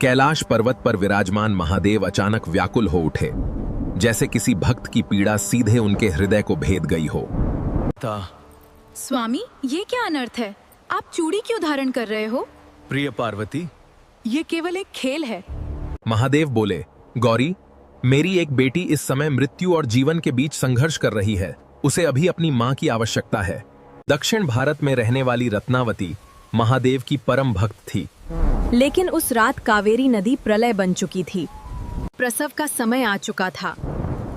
कैलाश पर्वत पर विराजमान महादेव अचानक व्याकुल हो उठे, जैसे किसी भक्त की पीड़ा सीधे उनके हृदय को भेद गई हो। स्वामी, ये क्या अनर्थ है? आप चूड़ी क्यों धारण कर रहे हो? प्रिय पार्वती, ये केवल एक खेल है। महादेव बोले, गौरी, मेरी एक बेटी इस समय मृत्यु और जीवन के बीच संघर्ष कर रही है। उसे अभी अपनी मां की आवश्यकता है। दक्षिण भारत में रहने वाली रत्नावती महादेव की परम भक्त थी। लेकिन उस रात कावेरी नदी प्रलय बन चुकी थी। प्रसव का समय आ चुका था,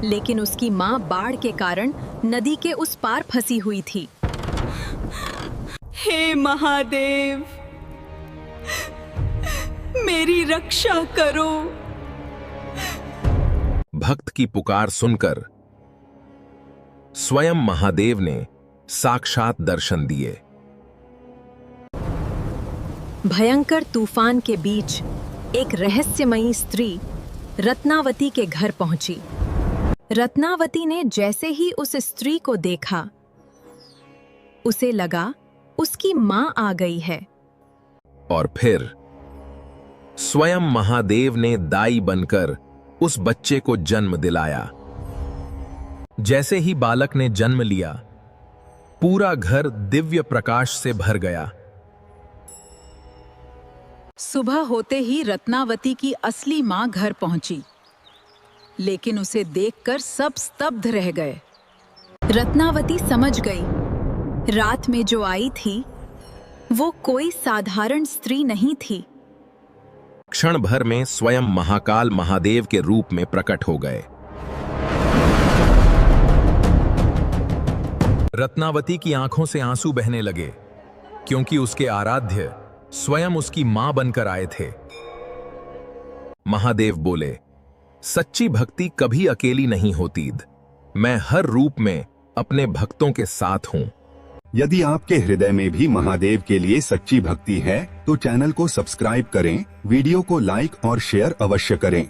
लेकिन उसकी मां बाढ़ के कारण नदी के उस पार फंसी हुई थी। हे महादेव, मेरी रक्षा करो। भक्त की पुकार सुनकर स्वयं महादेव ने साक्षात दर्शन दिए। भयंकर तूफान के बीच एक रहस्यमयी स्त्री रत्नावती के घर पहुंची। रत्नावती ने जैसे ही उस स्त्री को देखा, उसे लगा उसकी मां आ गई है। और फिर स्वयं महादेव ने दाई बनकर उस बच्चे को जन्म दिलाया। जैसे ही बालक ने जन्म लिया, पूरा घर दिव्य प्रकाश से भर गया। सुबह होते ही रत्नावती की असली मां घर पहुंची, लेकिन उसे देखकर सब स्तब्ध रह गए। रत्नावती समझ गई, रात में जो आई थी वो कोई साधारण स्त्री नहीं थी। क्षण भर में स्वयं महाकाल महादेव के रूप में प्रकट हो गए। रत्नावती की आंखों से आंसू बहने लगे, क्योंकि उसके आराध्य स्वयं उसकी मां बनकर आए थे। महादेव बोले, सच्ची भक्ति कभी अकेली नहीं होती। मैं हर रूप में अपने भक्तों के साथ हूं। यदि आपके हृदय में भी महादेव के लिए सच्ची भक्ति है, तो चैनल को सब्सक्राइब करें, वीडियो को लाइक और शेयर अवश्य करें।